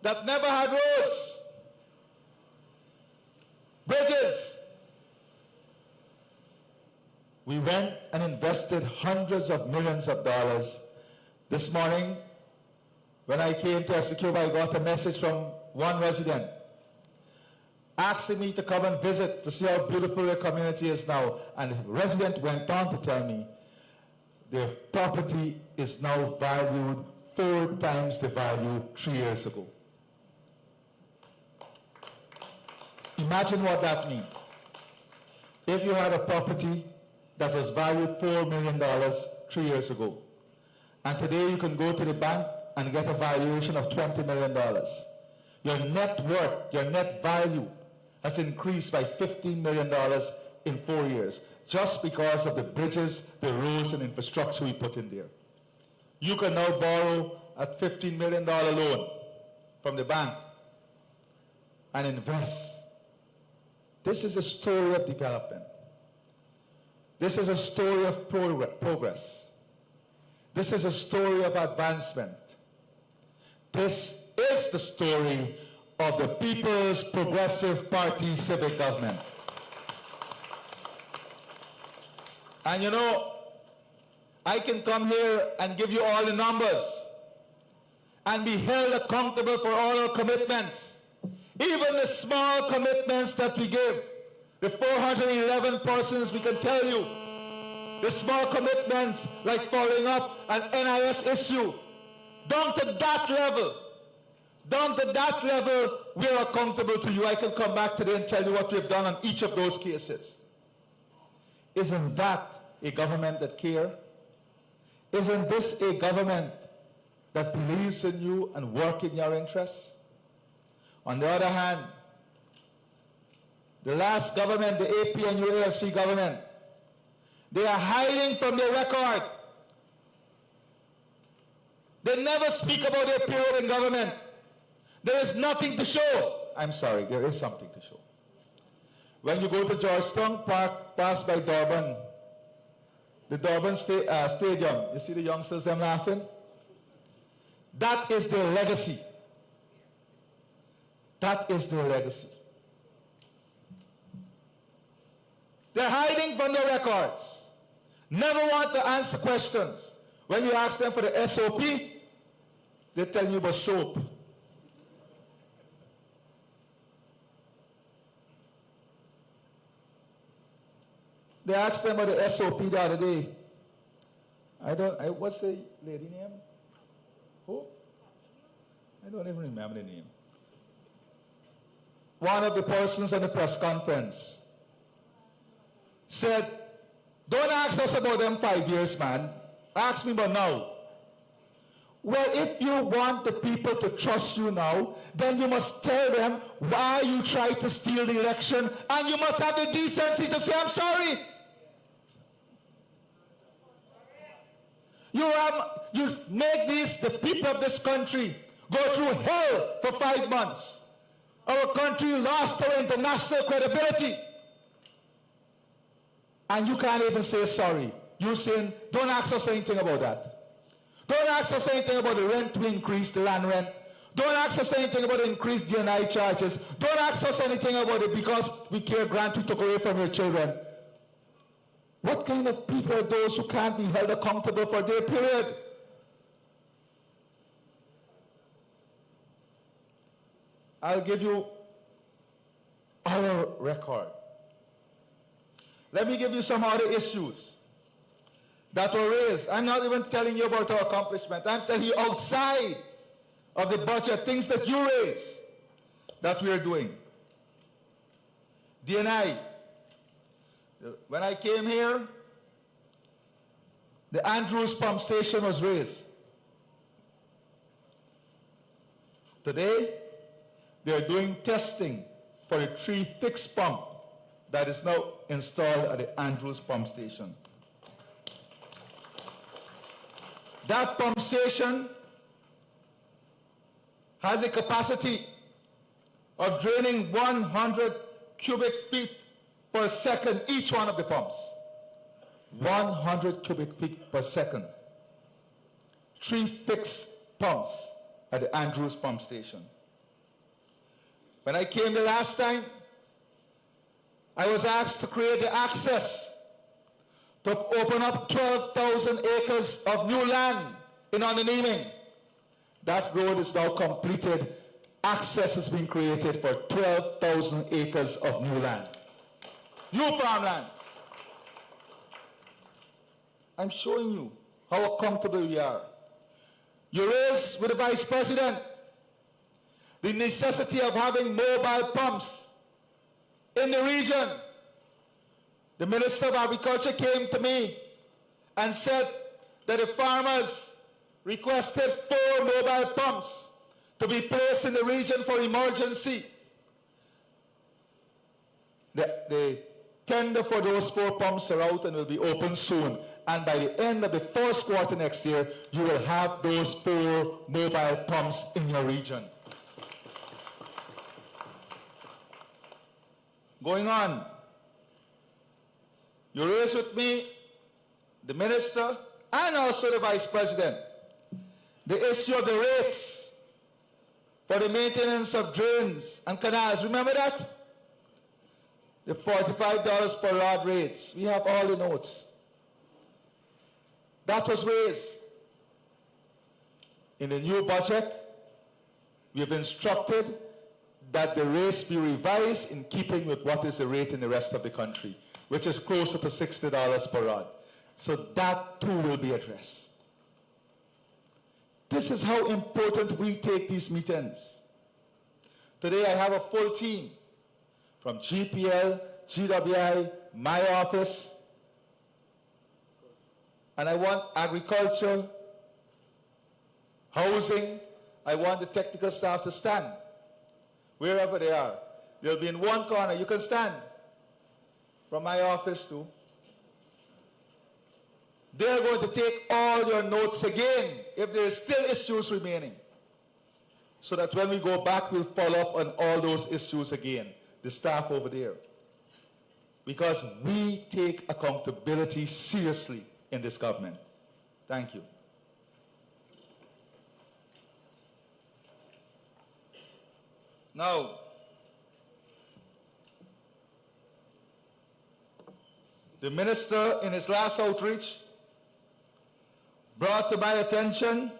that never had roads, bridges, we went and invested hundreds of millions of dollars. This morning, when I came to execute, I got a message from one resident asking me to come and visit to see how beautiful their community is now. And the resident went on to tell me their property is now valued 4 times the value 3 years ago. Imagine what that means. If you had a property that was valued $4 million 3 years ago, and today you can go to the bank and get a valuation of $20 million. Your net worth, your net value has increased by $15 million in 4 years, just because of the bridges, the roads, and infrastructure we put in there. You can now borrow a $15 million loan from the bank and invest. This is a story of development. This is a story of progress. This is a story of advancement. This is the story of the People's Progressive Party civic government. And you know, I can come here and give you all the numbers and be held accountable for all our commitments, even the small commitments that we give. The 411 persons, we can tell you, the small commitments like following up an NIS issue, down to that level, we are accountable to you. I can come back today and tell you what we've done on each of those cases. Isn't that a government that cares? Isn't this a government that believes in you and works in your interests? On the other hand, the last government, the AP and UAFC government, they are hiding from their record. They never speak about their period in government. There is nothing to show. I'm sorry, there is something to show. When you go to Georgetown Park, pass by Durban, the Durban Stadium, you see the youngsters, them laughing? That is their legacy. That is their legacy. They're hiding from their records. Never want to answer questions. When you ask them for the SOP, they tell you about soap. They asked them about the SOP the other day. What's the lady name? Who? I don't even remember the name. One of the persons on the press conference said, don't ask us about them 5 years, man. Ask me about now. Well, if you want the people to trust you now, then you must tell them why you tried to steal the election, and you must have the decency to say, I'm sorry. You make the people of this country go through hell for 5 months. Our country lost our international credibility. And you can't even say sorry. You're saying, don't ask us anything about that. Don't ask us anything about the rent we increased, the land rent. Don't ask us anything about the increased D&I charges. Don't ask us anything about it because we care grant we took away from your children. What kind of people are those who can't be held accountable for their period? I'll give you our record. Let me give you some other issues that were raised. I'm not even telling you about our accomplishment. I'm telling you outside of the budget, things that you raised that we are doing. D&I. When I came here, the Andrews pump station was raised. Today, they are doing testing for a 3 fixed pump that is now installed at the Andrews pump station. That pump station has a capacity of draining 100 cubic feet per second, each one of the pumps. 100 cubic feet per second. 3 fixed pumps at the Andrews pump station. When I came the last time, I was asked to create the access to open up 12,000 acres of new land in Modernizing. That road is now completed. Access has been created for 12,000 acres of new land. New farmlands. I'm showing you how accountable we are. You raised with the Vice President the necessity of having mobile pumps in the region. The Minister of Agriculture came to me and said that the farmers requested 4 mobile pumps to be placed in the region for emergency. The tender for those 4 pumps are out and will be open soon. And by the end of the first quarter next year, you will have those 4 mobile pumps in your region. Going on, you raised with me, the Minister, and also the Vice President, the issue of the rates for the maintenance of drains and canals. Remember that? The $45 per rod rates. We have all the notes. That was raised. In the new budget, we have instructed that the rates be revised in keeping with what is the rate in the rest of the country, which is closer to $60 per rod. So that too will be addressed. This is how important we take these meetings. Today I have a full team from GPL, GWI, my office, and I want agriculture, housing, I want the technical staff to stand wherever they are. They'll be in one corner. You can stand from my office too. They're going to take all your notes again if there is still issues remaining, so that when we go back, we'll follow up on all those issues again, the staff over there. Because we take accountability seriously in this government. Thank you. Now, the minister in his last outreach brought to my attention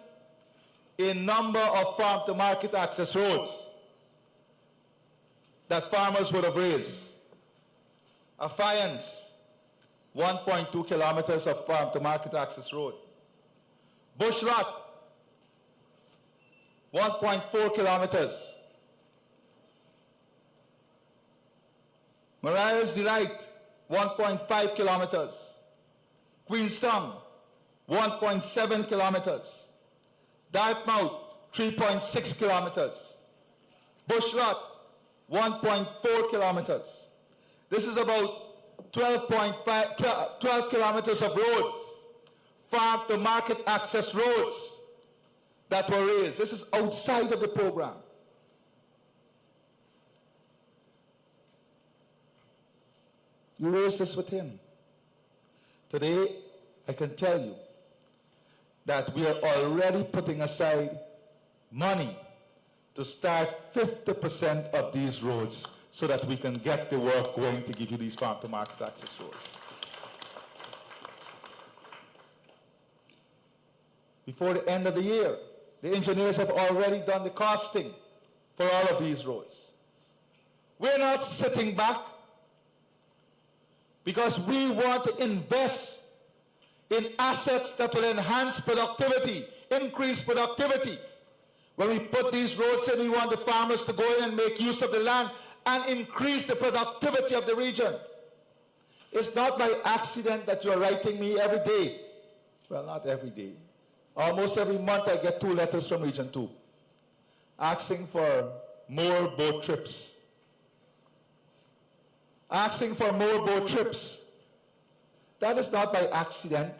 a number of farm-to-market access roads that farmers would have raised. Affiance, 1.2 kilometers of farm-to-market access road. Bushrat, 1.4 kilometers. Mariah's Delight, 1.5 kilometers. Queenstown, 1.7 kilometers. Dartmouth, 3.6 kilometers. Bushrat, 1.4 kilometers. This is about 12 kilometers of roads, farm-to-market access roads that were raised. This is outside of the program. You raised this with him. Today, I can tell you that we are already putting aside money to start 50% of these roads so that we can get the work going to give you these farm-to-market access roads. Before the end of the year, the engineers have already done the costing for all of these roads. We're not sitting back because we want to invest in assets that will enhance productivity, increase productivity. When we put these roads in, we want the farmers to go in and make use of the land and increase the productivity of the region. It's not by accident that you're writing me every day. Well, not every day. Almost every month I get 2 letters from Region 2 asking for more boat trips. Asking for more boat trips. That is not by accident.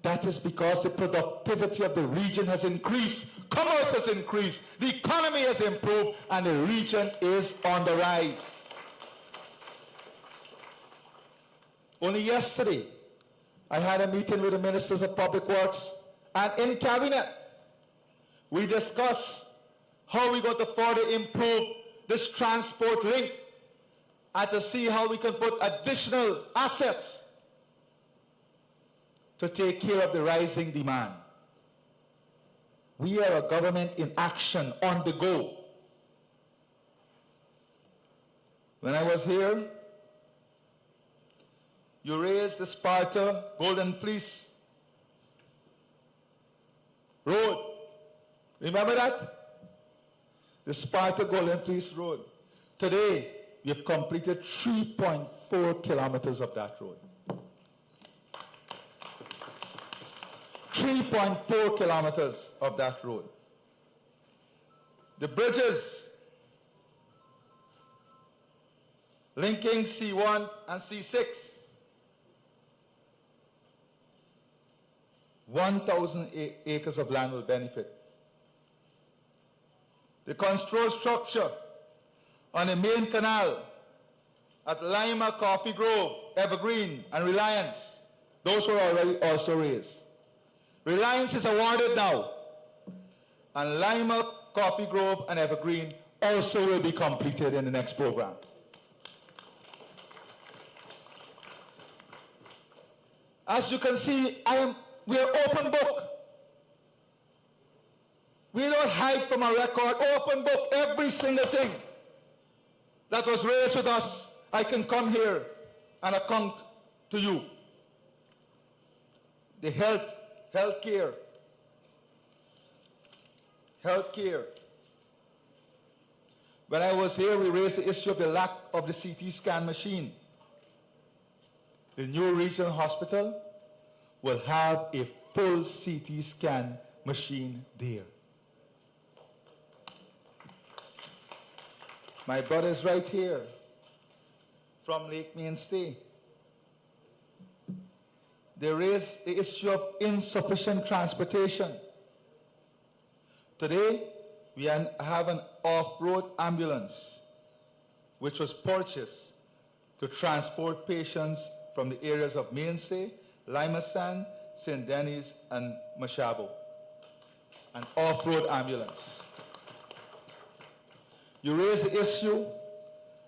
That is because the productivity of the region has increased, commerce has increased, the economy has improved, and the region is on the rise. Only yesterday, I had a meeting with the Ministers of Public Works, and in Cabinet, we discussed how we're going to further improve this transport link and to see how we can put additional assets to take care of the rising demand. We are a government in action, on the go. When I was here, you raised the Sparta Golden Fleece Road. Remember that? The Sparta Golden Fleece Road. Today, we have completed 3.4 kilometers of that road. 3.4 kilometers of that road. The bridges linking C1 and C6, 1,000 acres of land will benefit. The control structure on the main canal at Lima, Coffee Grove, Evergreen, and Reliance, those were already also raised. Reliance is awarded now, and Lima, Coffee Grove, and Evergreen also will be completed in the next program. As you can see, we are open book. We don't hide from a record. Open book, every single thing that was raised with us, I can come here and account to you. The healthcare. When I was here, we raised the issue of the lack of the CT scan machine. The new regional hospital will have a full CT scan machine there. My brother is right here from Lake Mainstay. They raised the issue of insufficient transportation. Today, we have an off-road ambulance which was purchased to transport patients from the areas of Mainstay, Limasan, St. Denis, and Mashabo. An off-road ambulance. You raise the issue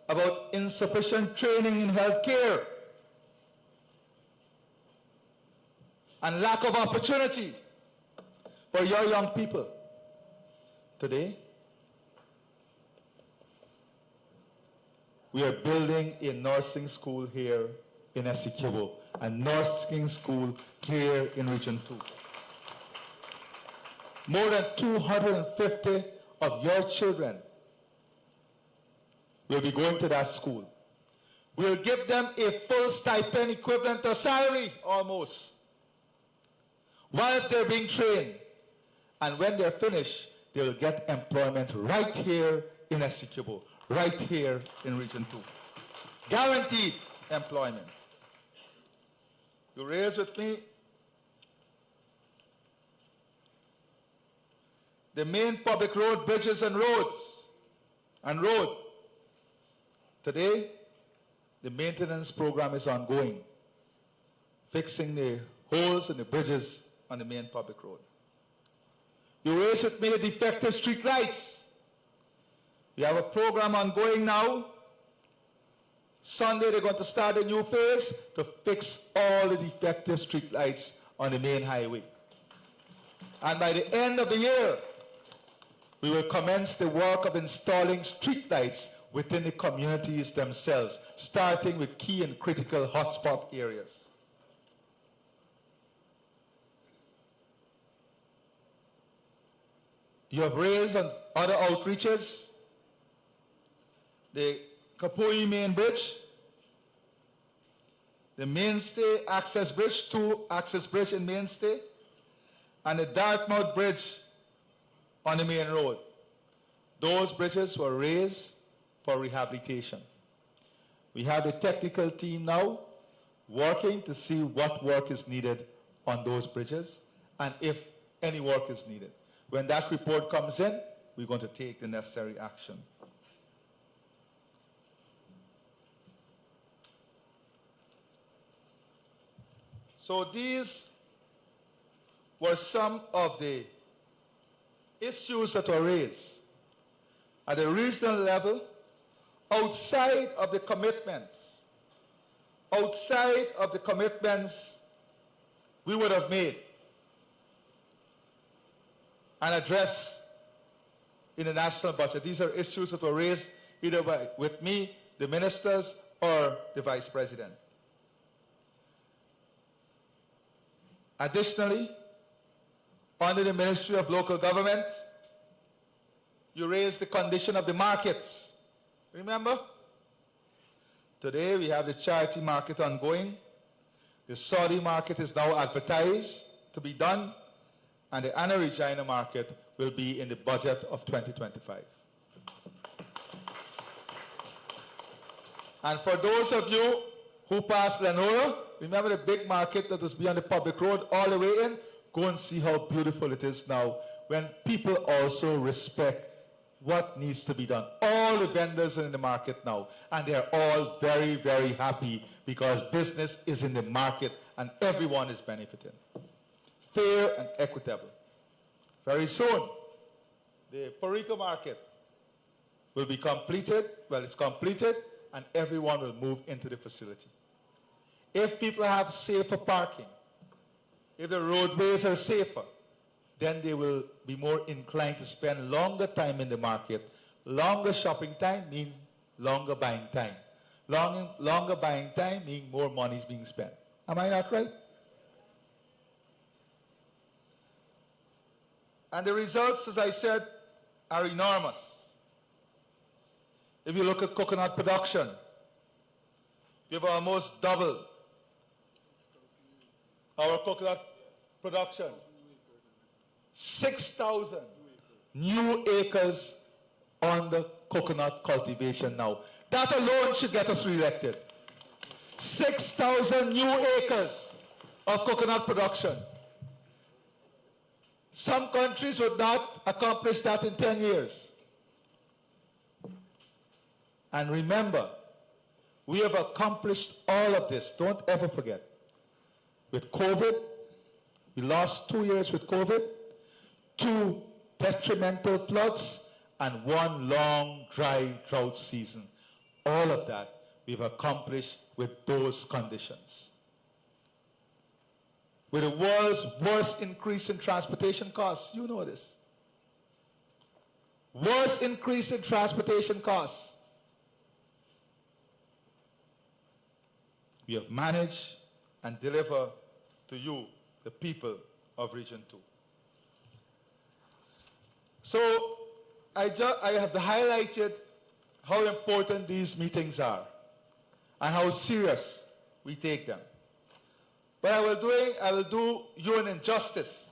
about insufficient training in healthcare and lack of opportunity for your young people. Today, we are building a nursing school here in Essequibo, a nursing school here in Region 2. More than 250 of your children will be going to that school. We'll give them a full stipend equivalent to salary, almost, whilst they're being trained. And when they're finished, they will get employment right here in Essequibo, right here in Region 2. Guaranteed employment. You raise with me the main public road, bridges and roads, and road. Today, the maintenance program is ongoing, fixing the holes in the bridges on the main public road. You raise with me the defective street lights. We have a program ongoing now. Sunday, they're going to start a new phase to fix all the defective street lights on the main highway. And by the end of the year, we will commence the work of installing street lights within the communities themselves, starting with key and critical hotspot areas. You have raised on other outreaches the Kapui Main Bridge, the Mainstay Access Bridge, 2 access bridge in Mainstay, and the Dartmouth Bridge on the main road. Those bridges were raised for rehabilitation. We have a technical team now working to see what work is needed on those bridges and if any work is needed. When that report comes in, we're going to take the necessary action. So these were some of the issues that were raised at the regional level outside of the commitments we would have made and addressed in the national budget. These are issues that were raised either with me, the ministers, or the vice president. Additionally, under the Ministry of Local Government, you raised the condition of the markets. Remember? Today we have the charity market ongoing. The Saudi market is now advertised to be done, and the Anna Regina market will be in the budget of 2025. And for those of you who pass Lenora, remember the big market that is beyond the public road all the way in? Go and see how beautiful it is now when people also respect what needs to be done. All the vendors are in the market now, and they're all very, very happy because business is in the market and everyone is benefiting. Fair and equitable. Very soon, the Perico market will be completed. Well, it's completed, and everyone will move into the facility. If people have safer parking, if the roadways are safer, then they will be more inclined to spend longer time in the market. Longer shopping time means longer buying time. Longer buying time means more money is being spent. Am I not right? And the results, as I said, are enormous. If you look at coconut production, we've almost doubled our coconut production. 6,000 new acres on the coconut cultivation now. That alone should get us re-elected. 6,000 new acres of coconut production. Some countries would not accomplish that in 10 years. And remember, we have accomplished all of this. Don't ever forget. With COVID, we lost 2 years with COVID, 2 detrimental floods, and 1 long, dry drought season. All of that we've accomplished with those conditions. With the world's worst increase in transportation costs, you know this. Worst increase in transportation costs. We have managed and deliver to you, the people of Region 2. So I have highlighted how important these meetings are and how serious we take them. But I will do you an injustice.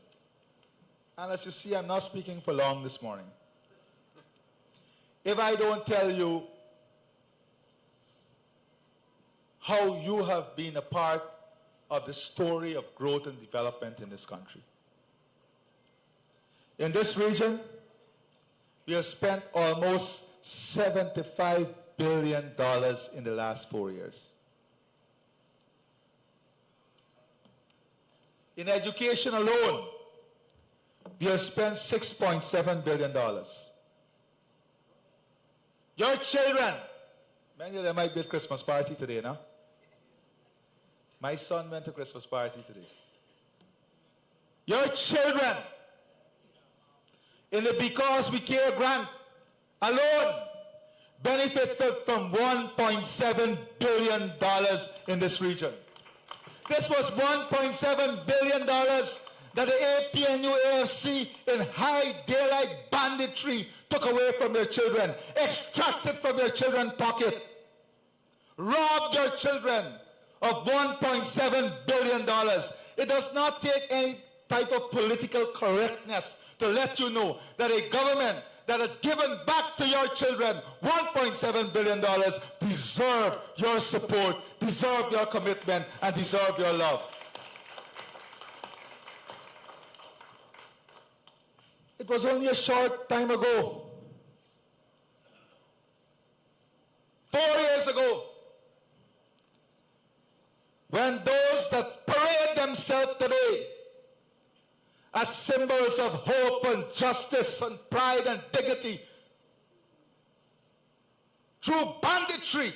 And as you see, I'm not speaking for long this morning. If I don't tell you how you have been a part of the story of growth and development in this country. In this region, we have spent almost $75 billion in the last 4 years. In education alone, we have spent $6.7 billion. Your children, many of them might be at Christmas party today, no? My son went to Christmas party today. Your children, in the Because We Care grant alone, benefited from $1.7 billion in this region. This was $1.7 billion that the APNU AFC in high daylight banditry took away from your children, extracted from your children's pocket, robbed your children of $1.7 billion. It does not take any type of political correctness to let you know that a government that has given back to your children $1.7 billion deserve your support, deserve your commitment, and deserve your love. It was only a short time ago, 4 years ago, when those that parade themselves today as symbols of hope and justice and pride and dignity, through banditry,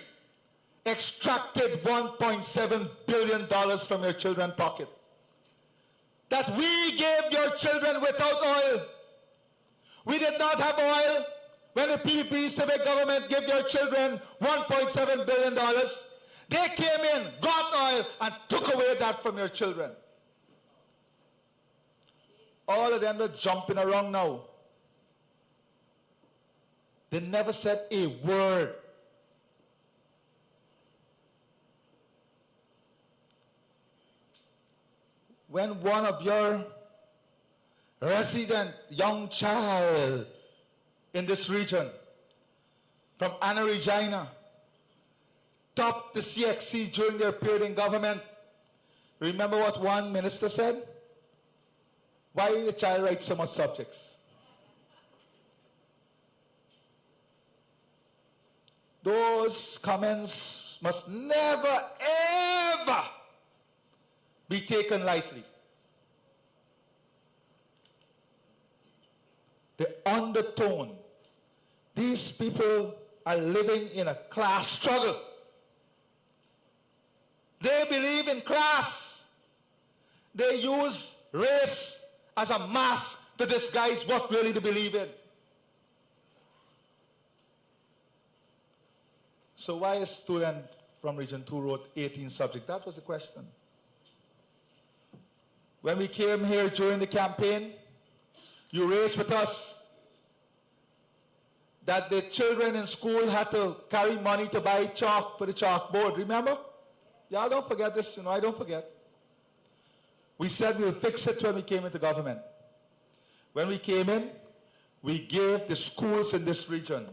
extracted $1.7 billion from your children's pocket. That we gave your children without oil. We did not have oil when the PPP civic government gave your children $1.7 billion. They came in, got oil, and took away that from your children. All of them are jumping around now. They never said a word when one of your resident young child in this region from Anna Regina topped the CXC during their period in government, remember what one minister said? Why did the child write so much subjects? Those comments must never, ever be taken lightly. The undertone. These people are living in a class struggle. They believe in class. They use race as a mask to disguise what really they believe in. So why a student from Region 2 wrote 18 subjects? That was the question. When we came here during the campaign, you raised with us that the children in school had to carry money to buy chalk for the chalkboard. Remember? Y'all don't forget this, you know, I don't forget. We said we'll fix it when we came into government. When we came in, we gave the schools in this region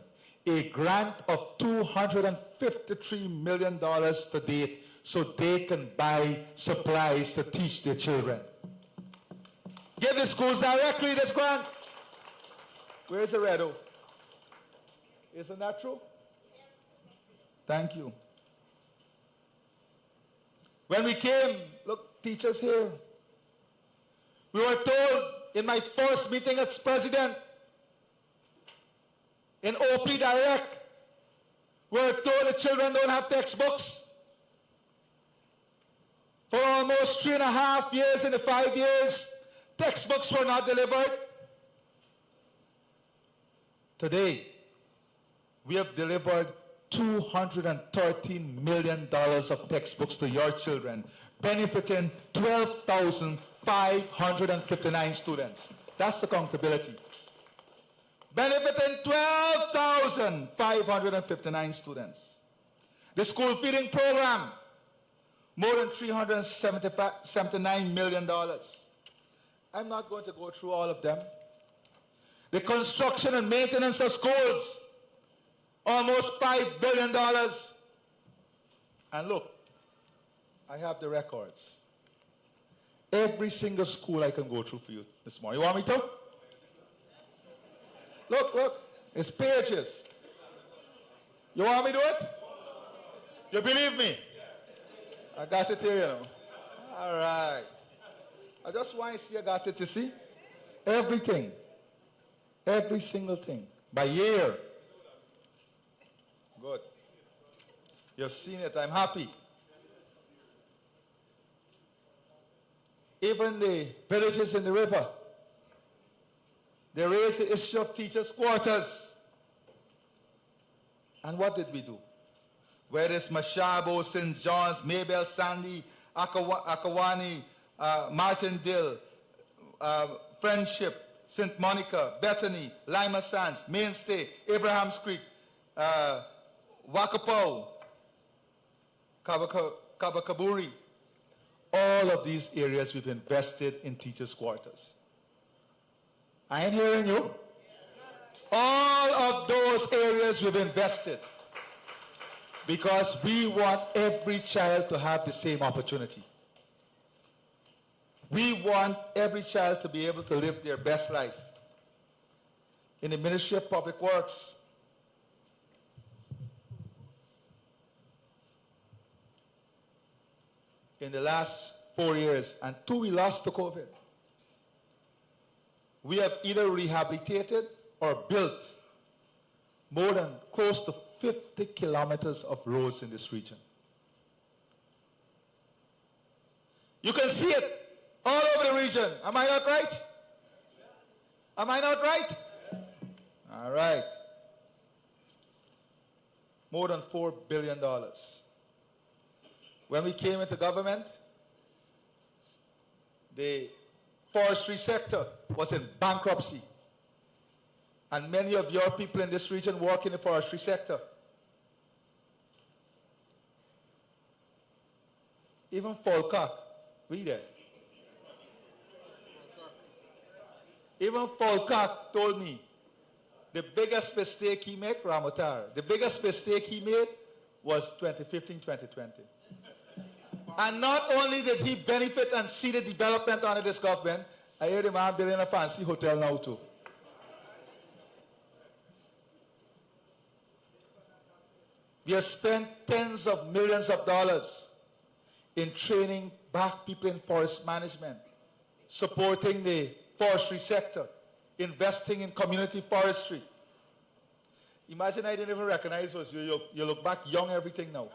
a grant of $253 million to date so they can buy supplies to teach their children. Give the schools directly this grant. Where's the redo? Isn't that true? Thank you. When we came, look, teachers here, we were told in my first meeting as president, in OP Direct, we were told the children don't have textbooks. For almost 3.5 years in the 5 years, textbooks were not delivered. Today, we have delivered $213 million of textbooks to your children, benefiting 12,559 students. That's accountability. Benefiting 12,559 students. The school feeding program, more than $379 million. I'm not going to go through all of them. The construction and maintenance of schools, almost $5 billion. And look, I have the records. Every single school I can go through for you this morning. You want me to? Look, it's pages. You want me to do it? You believe me? I got it here, you know. All right. I just want to see I got it, you see? Everything. Every single thing. By year. Good. You've seen it. I'm happy. Even the villages in the river, they raised the issue of teachers' quarters. And what did we do? Where is Mashabo, St. John's, Maybell, Sandy, Akawani, Martindale, Friendship, St. Monica, Bethany, Lima Sands, Mainstay, Abrahams Creek, Wakapo, Kabakaburi. All of these areas we've invested in teachers' quarters. I ain't hearing you. All of those areas we've invested because we want every child to have the same opportunity. We want every child to be able to live their best life. In the Ministry of Public Works, in the last 4 years, and 2 we lost to COVID, we have either rehabilitated or built more than close to 50 kilometers of roads in this region. You can see it all over the region. Am I not right? Am I not right? All right. More than $4 billion. When we came into government, the forestry sector was in bankruptcy. And many of your people in this region work in the forestry sector. Even Falkirk, we there. Even Falkak told me the biggest mistake he made, Ramotar, the biggest mistake he made was 2015, 2020. And not only did he benefit and see the development under this government, I hear the man building a fancy hotel now too. We have spent tens of millions of dollars in training black people in forest management, supporting the forestry sector, investing in community forestry. Imagine I didn't even recognize us. You look back young, everything now.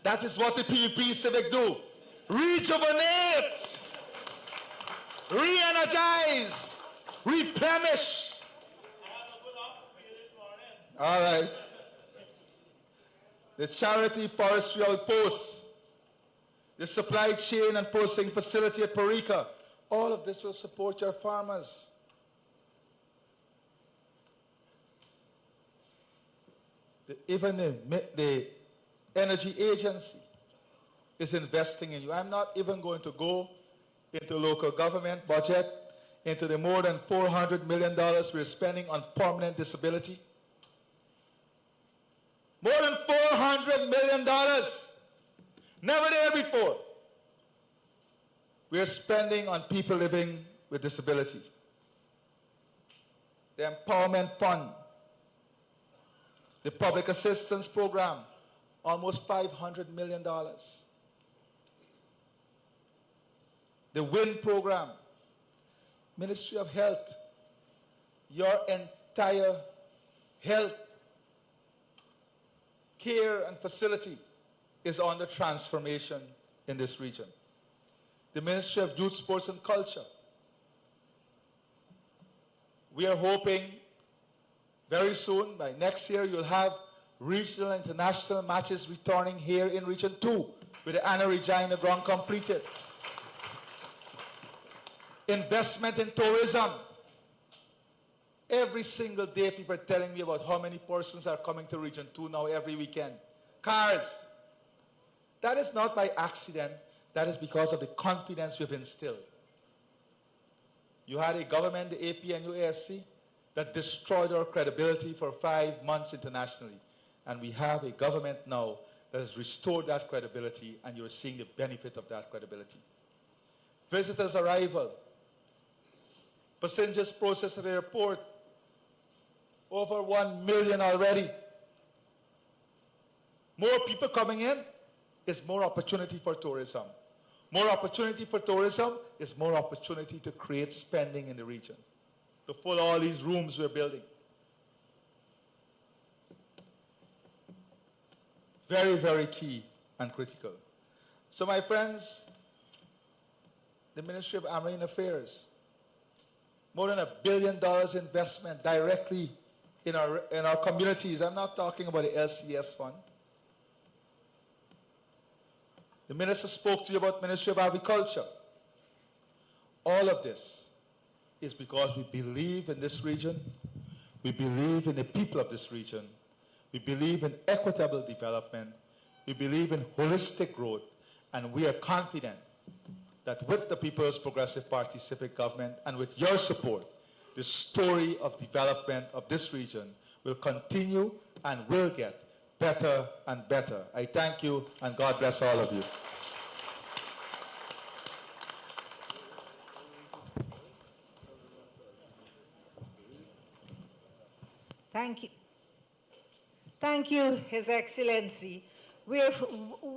That is what the PUP Civic do. Rejuvenate, re-energize, replenish. All right. The charity forestry outpost, the supply chain and processing facility at Parika, all of this will support your farmers. Even the energy agency is investing in you. I'm not even going to go into local government budget, into the more than $400 million we're spending on permanent disability. More than $400 million. Never there before. We're spending on people living with disability. The Empowerment Fund, the Public Assistance Program, almost $500 million. The WIN program, Ministry of Health, your entire health care and facility is under transformation in this region. The Ministry of Youth, Sports and Culture. We are hoping very soon, by next year, you'll have regional and international matches returning here in Region 2 with the Anna Regina ground completed. Investment in tourism. Every single day people are telling me about how many persons are coming to Region 2 now every weekend. Cars. That is not by accident. That is because of the confidence we've instilled. You had a government, the AP and UAFC, that destroyed our credibility for 5 months internationally. And we have a government now that has restored that credibility, and you're seeing the benefit of that credibility. Visitors' arrival. Passengers processed at the airport. Over 1 million already. More people coming in is more opportunity for tourism. More opportunity for tourism is more opportunity to create spending in the region, to fill all these rooms we're building. Very, very key and critical. So my friends, the Ministry of Marine Affairs, more than $1 billion investment directly in our communities. I'm not talking about the LCS fund. The minister spoke to you about Ministry of Agriculture. All of this is because we believe in this region. We believe in the people of this region. We believe in equitable development. We believe in holistic growth. And we are confident that with the People's Progressive Party civic government and with your support, the story of development of this region will continue and will get better and better. I thank you, and God bless all of you. Thank you. Thank you, His Excellency. We're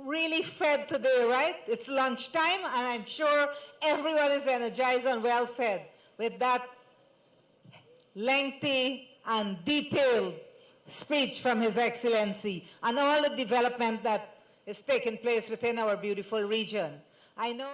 really fed today, right? It's lunchtime, and I'm sure everyone is energized and well fed with that lengthy and detailed speech from His Excellency and all the development that is taking place within our beautiful region. I know